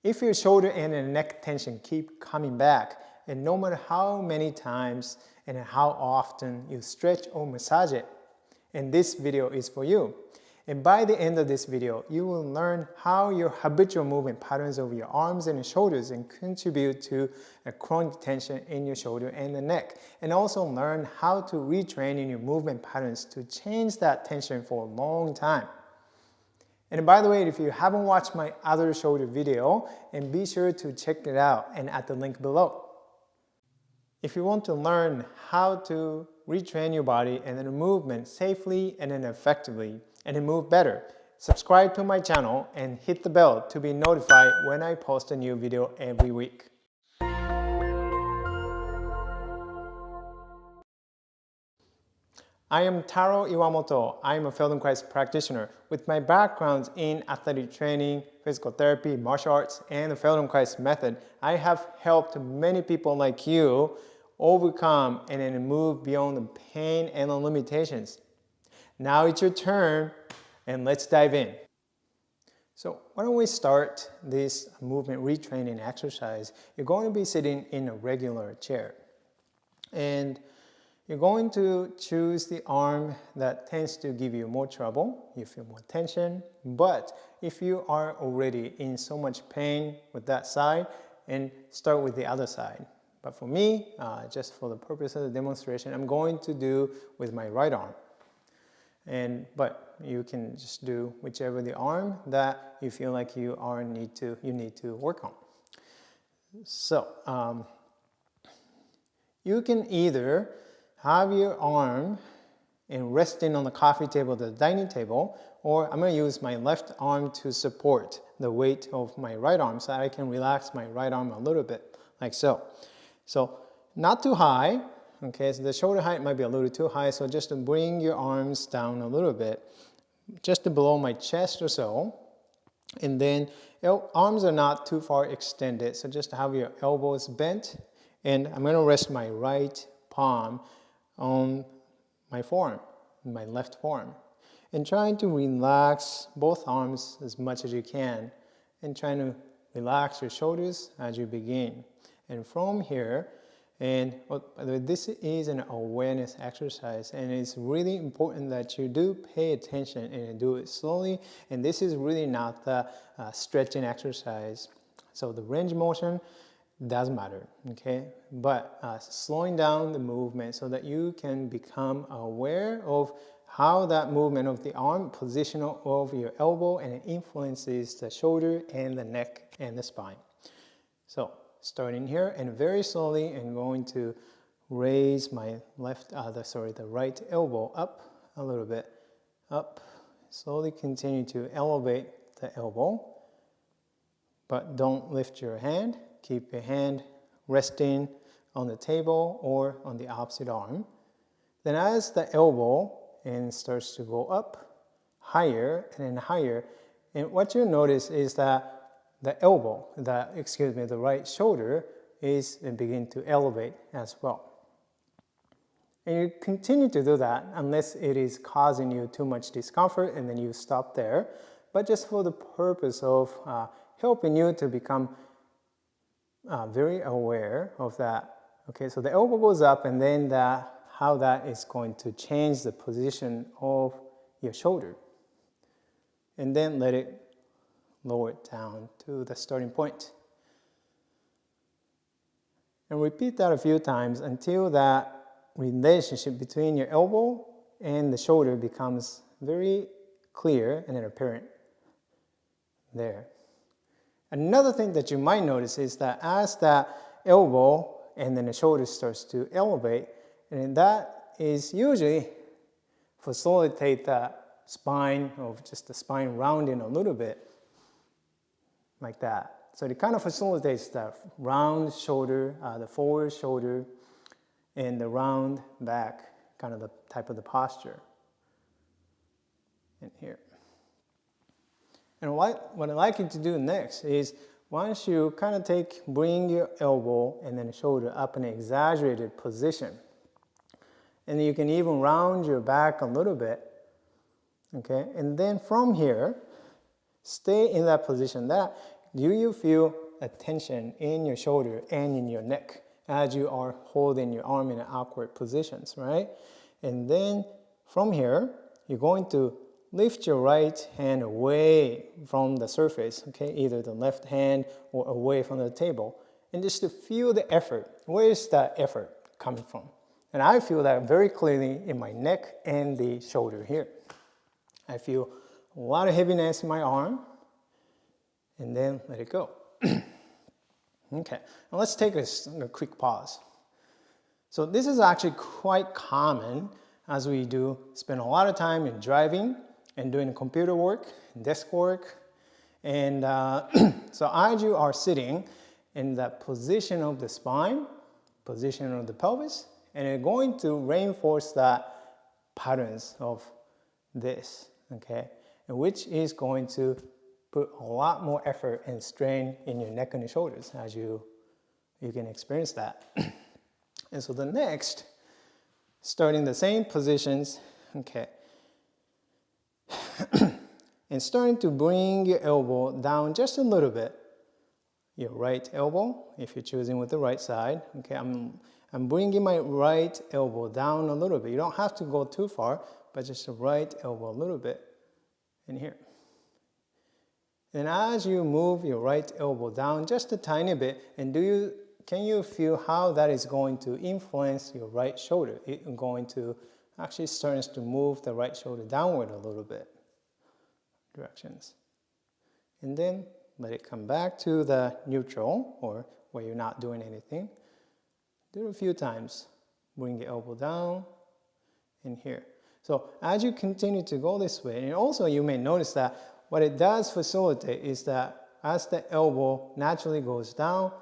If your shoulder and the neck tension keep coming back, and no matter how many times and how often you stretch or massage it, and this video is for you. And by the end of this video, you will learn how your habitual movement patterns of your arms and shoulders and contribute to a chronic tension in your shoulder and the neck. And also learn how to retrain in your movement patterns to change that tension for a long time. And by the way, if you haven't watched my other shoulder video, and be sure to check it out and at the link below. If you want to learn how to retrain your body and then movement safely and then effectively and then move better, subscribe to my channel and hit the bell to be notified when I post a new video every week. I am Taro Iwamoto. I am a Feldenkrais practitioner. With my backgrounds in athletic training, physical therapy, martial arts, and the Feldenkrais method, I have helped many people like you overcome and then move beyond the pain and the limitations. Now it's your turn, and let's dive in. So why don't we start this movement retraining exercise? You're going to be sitting in a regular chair. And you're going to choose the arm that tends to give you more trouble. You feel more tension. But if you are already in so much pain with that side, and start with the other side. But for me, just for the purpose of the demonstration, I'm going to do with my right arm. But you can just do whichever the arm that you feel like you need to work on. So you can either have your arm and resting on the coffee table, the dining table, or I'm going to use my left arm to support the weight of my right arm so I can relax my right arm a little bit, like so. So not too high, okay, so the shoulder height might be a little too high, so just to bring your arms down a little bit, just below my chest or so. And then arms are not too far extended, so just have your elbows bent, and I'm going to rest my right palm on my forearm, my left forearm, and trying to relax both arms as much as you can, and trying to relax your shoulders as you begin. And from here, and this is an awareness exercise, and it's really important that you do pay attention and do it slowly. And this is really not the stretching exercise. So the range of motion doesn't matter, okay? But slowing down the movement so that you can become aware of how that movement of the arm, position of your elbow, and it influences the shoulder and the neck and the spine. So starting here, and very slowly, I'm going to raise my the right elbow up a little bit, up. Slowly continue to elevate the elbow, but don't lift your hand. Keep your hand resting on the table or on the opposite arm. Then as the elbow starts to go up higher and then higher, and what you'll notice is that the elbow, the right shoulder begin to elevate as well. And you continue to do that unless it is causing you too much discomfort, and then you stop there. But just for the purpose of helping you to become very aware of that. Okay, so the elbow goes up, and then how that is going to change the position of your shoulder. And then let it lower it down to the starting point. And repeat that a few times until that relationship between your elbow and the shoulder becomes very clear and apparent there. Another thing that you might notice is that as that elbow and then the shoulder starts to elevate, and that is usually facilitate that spine, or just the spine rounding a little bit, like that. So it kind of facilitates the round shoulder, the forward shoulder, and the round back, kind of the type of the posture. And here. And what I'd like you to do next is, once you kind of bring your elbow and then shoulder up in an exaggerated position. And you can even round your back a little bit, okay? And then from here, stay in that position. That do you feel a tension in your shoulder and in your neck as you are holding your arm in awkward positions, right? And then from here, you're going to lift your right hand away from the surface, okay? Either the left hand or away from the table. And just to feel the effort. Where is that effort coming from? And I feel that very clearly in my neck and the shoulder here. I feel a lot of heaviness in my arm, and then let it go. Okay, now let's take a quick pause. So this is actually quite common as we do spend a lot of time in driving and doing computer work, desk work. And so as you are sitting in that position of the spine, position of the pelvis, and you're going to reinforce that patterns of this, okay? And which is going to put a lot more effort and strain in your neck and your shoulders as you can experience that. And so the next, starting the same positions, okay, and starting to bring your elbow down just a little bit. Your right elbow, if you're choosing with the right side, okay, I'm bringing my right elbow down a little bit. You don't have to go too far, but just the right elbow a little bit in here. And as you move your right elbow down just a tiny bit, and can you feel how that is going to influence your right shoulder? It's going to actually starts to move the right shoulder downward a little bit, directions. And then let it come back to the neutral, or where you're not doing anything. Do it a few times. Bring the elbow down and here. So as you continue to go this way, and also you may notice that what it does facilitate is that as the elbow naturally goes down,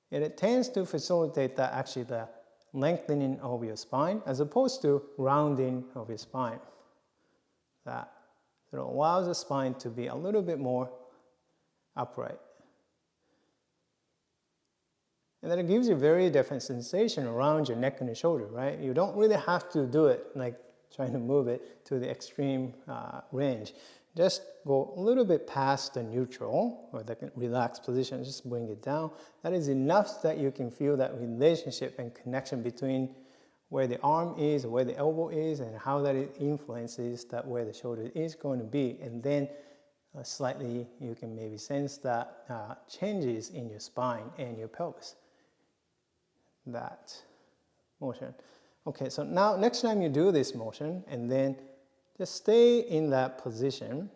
it tends to facilitate that actually the lengthening of your spine as opposed to rounding of your spine. That it allows the spine to be a little bit more upright. And then it gives you a very different sensation around your neck and your shoulder, right? You don't really have to do it like trying to move it to the extreme range. Just go a little bit past the neutral or the relaxed position, just bring it down. That is enough that you can feel that relationship and connection between where the arm is, where the elbow is, and how that it influences that where the shoulder is going to be. And then slightly you can maybe sense that changes in your spine and your pelvis. That motion. Okay, so now next time you do this motion, and then just stay in that position,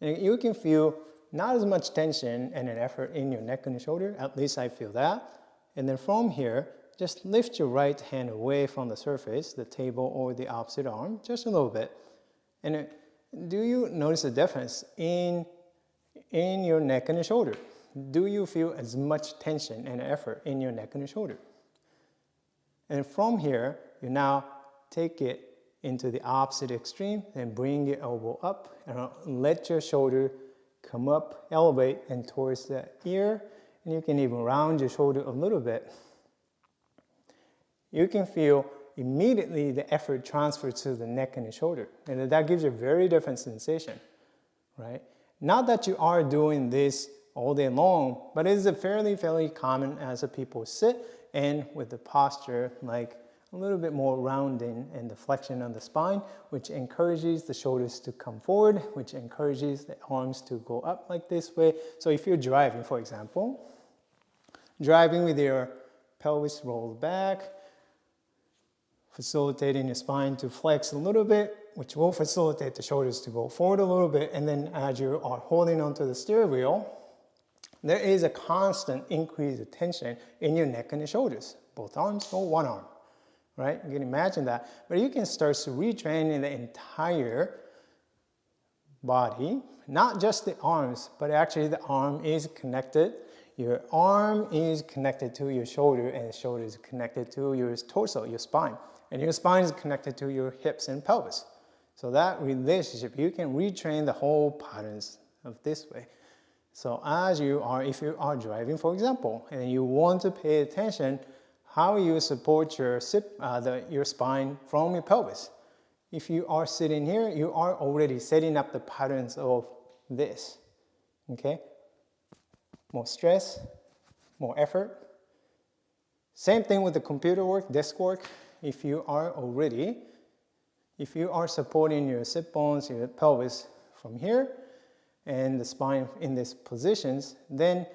and you can feel not as much tension and an effort in your neck and your shoulder, at least I feel that. And then from here, just lift your right hand away from the surface, the table or the opposite arm, just a little bit. And do you notice a difference in your neck and your shoulder? Do you feel as much tension and effort in your neck and your shoulder? And from here, you now take it into the opposite extreme and bring your elbow up and let your shoulder come up, elevate and towards the ear, and you can even round your shoulder a little bit. You can feel immediately the effort transfer to the neck and the shoulder, and that gives you a very different sensation, right? Not that you are doing this all day long, but it is a fairly common as people sit and with the posture like a little bit more rounding and the flexion of the spine, which encourages the shoulders to come forward, which encourages the arms to go up like this way. So if you're driving, for example, driving with your pelvis rolled back, facilitating your spine to flex a little bit, which will facilitate the shoulders to go forward a little bit. And then as you are holding onto the steering wheel, there is a constant increase of tension in your neck and your shoulders, both arms or one arm, right? You can imagine that. But you can start to retrain the entire body, not just the arms, but actually the arm is connected. Your arm is connected to your shoulder, and the shoulder is connected to your torso, your spine. And your spine is connected to your hips and pelvis. So that relationship, you can retrain the whole patterns of this way. So as you are, if you are driving, for example, and you want to pay attention how you support your spine from your pelvis. If you are sitting here, you are already setting up the patterns of this, okay? more stress, more effort. Same thing with the computer work, desk work. If you are supporting your sit bones, your pelvis from here, and the spine in these positions, then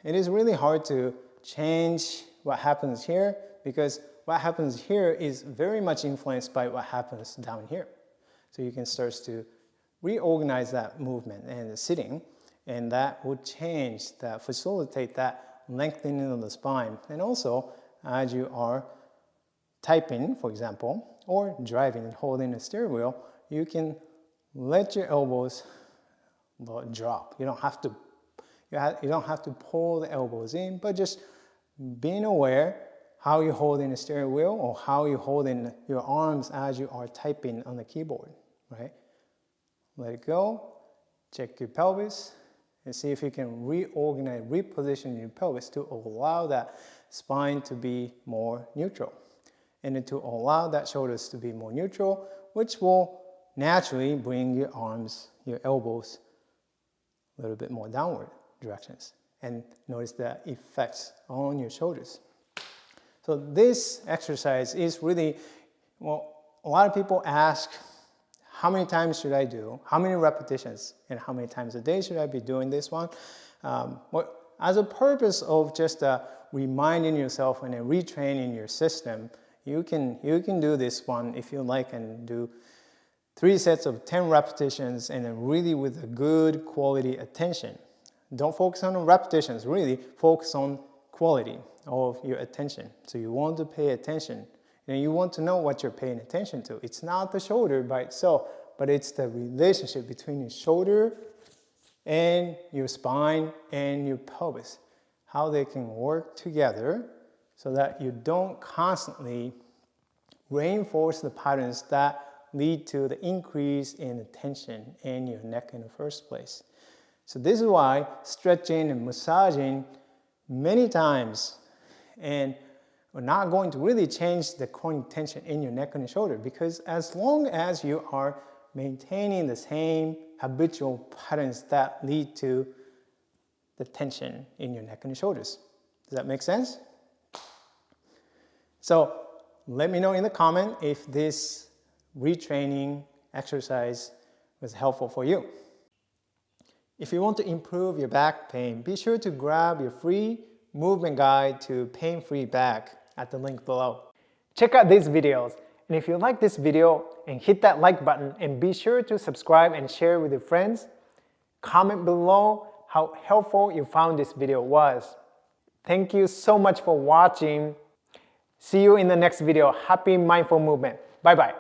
it is really hard to change what happens here, because what happens here is very much influenced by what happens down here. So you can start to reorganize that movement and the sitting, and that would change, that facilitate that lengthening of the spine. And also, as you are typing, for example, or driving and holding the steering wheel, you can let your elbows drop. You don't have to pull the elbows in, but just being aware how you're holding the steering wheel or how you're holding your arms as you are typing on the keyboard, right? Let it go, check your pelvis, and see if you can reorganize, reposition your pelvis to allow that spine to be more neutral, and then to allow that shoulders to be more neutral, which will naturally bring your arms, your elbows a little bit more downward directions, and notice the effects on your shoulders. So this exercise is really, well, a lot of people ask, how many times should I do? How many repetitions and how many times a day should I be doing this one? As a purpose of just reminding yourself and retraining your system, you can do this one if you like, and do 3 sets of 10 repetitions, and then really with a good quality attention. Don't focus on the repetitions, really focus on quality of your attention. So you want to pay attention, and you want to know what you're paying attention to. It's not the shoulder by itself, but it's the relationship between your shoulder and your spine and your pelvis. How they can work together so that you don't constantly reinforce the patterns that lead to the increase in the tension in your neck in the first place. So this is why stretching and massaging many times and we're not going to really change the chronic tension in your neck and shoulder, because as long as you are maintaining the same habitual patterns that lead to the tension in your neck and shoulders. Does that make sense? So let me know in the comment if this retraining exercise was helpful for you. If you want to improve your back pain, be sure to grab your free movement guide to pain-free back at the link below. Check out these videos, and if you like this video, and hit that like button, and be sure to subscribe and share with your friends. Comment below how helpful you found this video was. Thank you so much for watching. See you in the next video. Happy mindful movement. Bye bye.